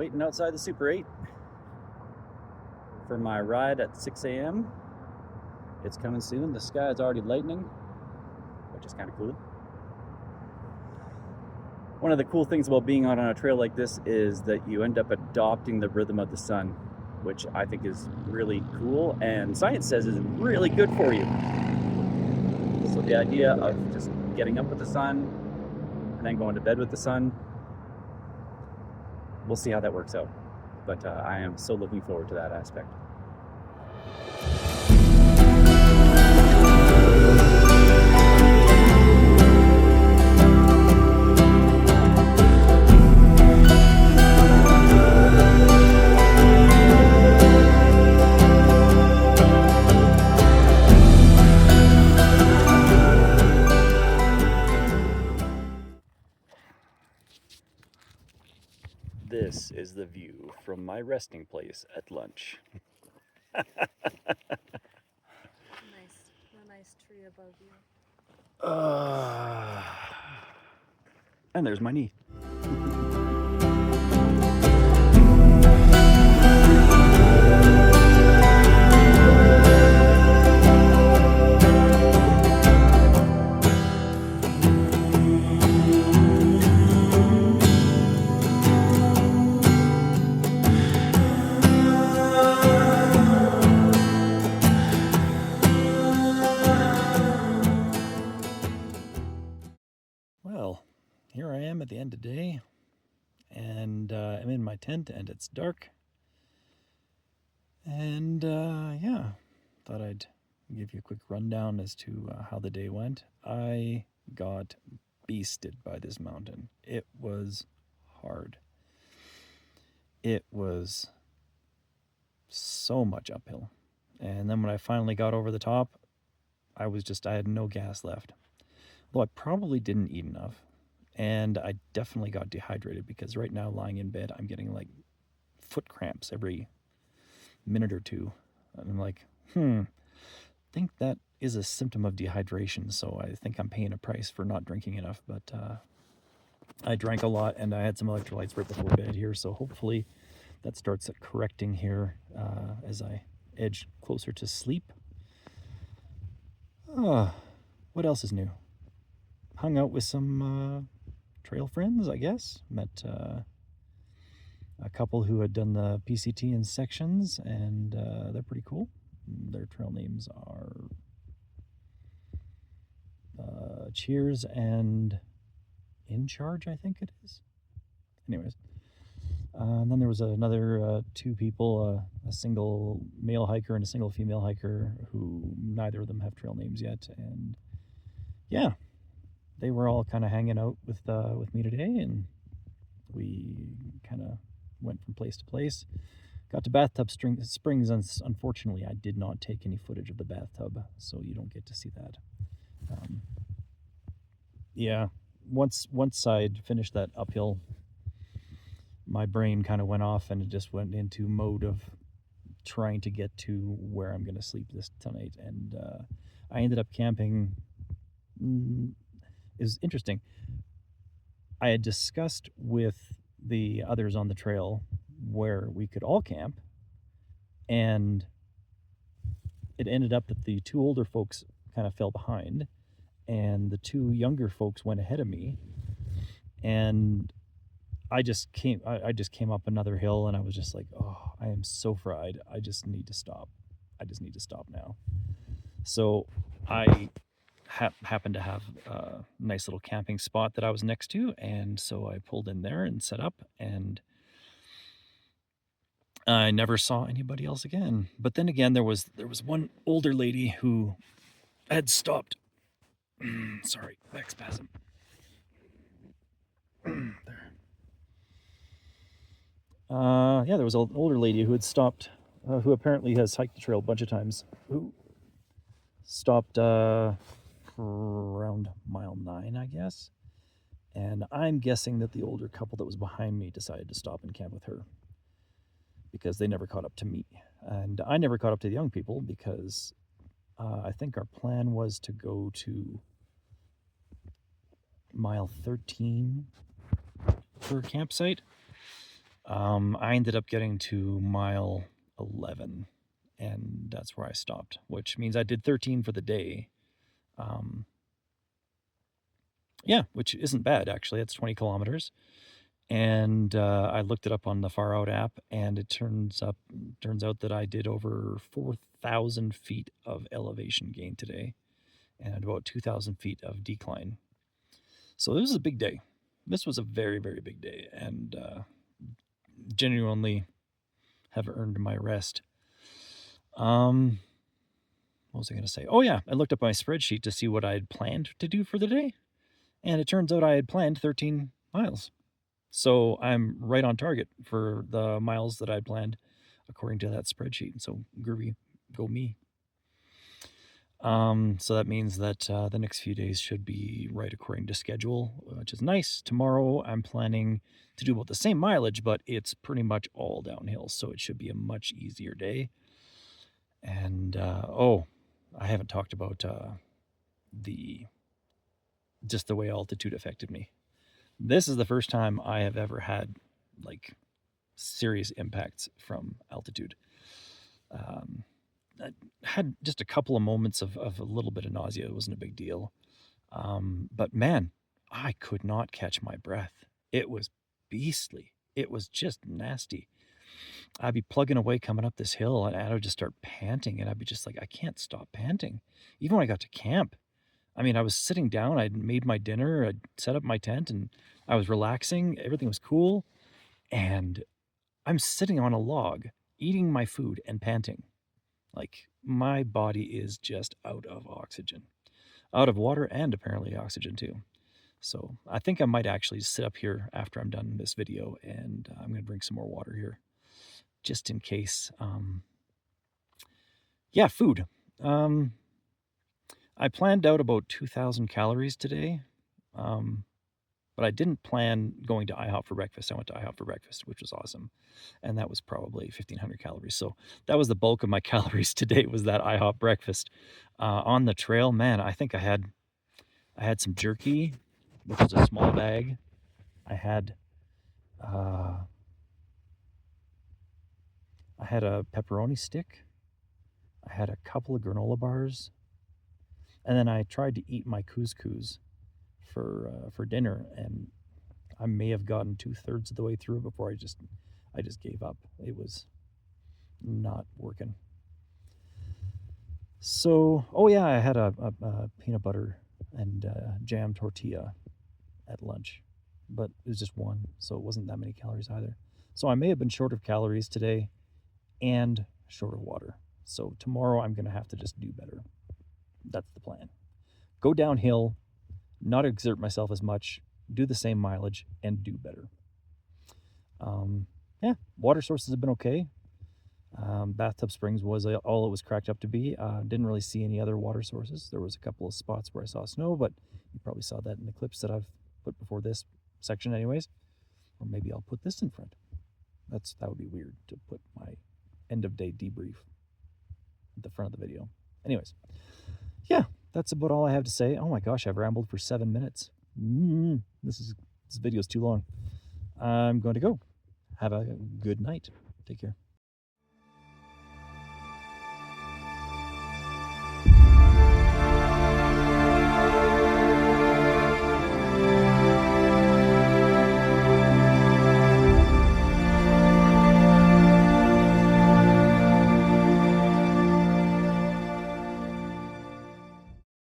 waiting outside the Super 8 for my ride at 6 a.m. It's coming soon. The sky is already lightening, which is kind of cool. One of the cool things about being on a trail like this is that you end up adopting the rhythm of the sun, which I think is really cool, and science says is really good for you. So the idea of just getting up with the sun and then going to bed with the sun, we'll see how that works out. But I am so looking forward to that aspect. This is the view from my resting place at lunch. A nice tree above you. And there's my knee. Well, here I am at the end of the day, and I'm in my tent, and it's dark. And yeah, thought I'd give you a quick rundown as to how the day went. I got beasted by this mountain. It was hard. It was so much uphill. And then when I finally got over the top, I had no gas left. Though I probably didn't eat enough, and I definitely got dehydrated because right now lying in bed I'm getting like foot cramps every minute or two. And I'm like, think that is a symptom of dehydration, so I think I'm paying a price for not drinking enough. But I drank a lot, and I had some electrolytes right before bed here, so hopefully that starts correcting here as I edge closer to sleep. What else is new? Hung out with some trail friends, I guess. Met a couple who had done the PCT in sections, and they're pretty cool. Their trail names are Cheers and In Charge, I think it is. Anyways. And then there was another two people, a single male hiker and a single female hiker, who neither of them have trail names yet. And yeah, they were all kind of hanging out with me today, and we kind of went from place to place. Got to Bathtub Springs, and unfortunately I did not take any footage of the bathtub, so you don't get to see that. Yeah, once I'd finished that uphill, my brain kind of went off, and it just went into mode of trying to get to where I'm going to sleep this tonight. And I ended up camping. It was interesting. I had discussed with the others on the trail where we could all camp, and it ended up that the two older folks kind of fell behind, and the two younger folks went ahead of me, and I just came up another hill, and I was just like, oh, I am so fried. I just need to stop. I just need to stop now. So I happened to have a nice little camping spot that I was next to, and so I pulled in there and set up, and I never saw anybody else again. But then again, there was one older lady who had stopped. Sorry, back spasm. There. Yeah, there was an older lady who had stopped, who apparently has hiked the trail a bunch of times, who stopped around mile 9, I guess. And I'm guessing that the older couple that was behind me decided to stop and camp with her because they never caught up to me. And I never caught up to the young people because I think our plan was to go to mile 13 per campsite. I ended up getting to mile 11, and that's where I stopped, which means I did 13 for the day. Yeah, which isn't bad, actually. It's 20 kilometers. And I looked it up on the Far Out app, and it turns out that I did over 4,000 feet of elevation gain today and about 2,000 feet of decline. So this was a big day. This was a very, very big day, and genuinely have earned my rest. What was I going to say? Oh, yeah, I looked up my spreadsheet to see what I had planned to do for the day, and it turns out I had planned 13 miles. So I'm right on target for the miles that I'd planned according to that spreadsheet. So groovy, go me. So that means that the next few days should be right according to schedule, which is nice. Tomorrow I'm planning to do about the same mileage, but it's pretty much all downhill, so it should be a much easier day. And I haven't talked about the way altitude affected me. This is the first time I have ever had like serious impacts from altitude. I had just a couple of moments of a little bit of nausea. It wasn't a big deal. But man, I could not catch my breath. It was beastly. It was just nasty. I'd be plugging away coming up this hill, and I would just start panting, and I'd be just like, I can't stop panting. Even when I got to camp, I mean, I was sitting down, I'd made my dinner, I'd set up my tent, and I was relaxing. Everything was cool. And I'm sitting on a log, eating my food and panting. Like, my body is just out of oxygen, out of water, and apparently oxygen too. So I think I might actually sit up here after I'm done this video, and I'm going to drink some more water here just in case. Yeah, food. I planned out about 2,000 calories today, but I didn't plan going to IHOP for breakfast. I went to IHOP for breakfast, which was awesome, and that was probably 1,500 calories. So that was the bulk of my calories today, was that IHOP breakfast. On the trail, man, I think I had some jerky, which is a small bag. I had a pepperoni stick. I had a couple of granola bars, and then I tried to eat my couscous for dinner, and I may have gotten 2/3 of the way through before I just gave up. It was not working. So, oh yeah, I had a peanut butter and jam tortilla at lunch, but it was just one, so it wasn't that many calories either. So I may have been short of calories today and short of water. So tomorrow I'm going to have to just do better. That's the plan. Go downhill, not exert myself as much, do the same mileage, and do better. Yeah, water sources have been okay. Bathtub Springs was all it was cracked up to be. Didn't really see any other water sources. There was a couple of spots where I saw snow, but you probably saw that in the clips that I've put before this section anyways. Or maybe I'll put this in front. That would be weird to put my end of day debrief at the front of the video. Anyways, yeah, that's about all I have to say. Oh my gosh, I've rambled for 7 minutes. This video is too long. I'm going to go. Have a good night. Take care.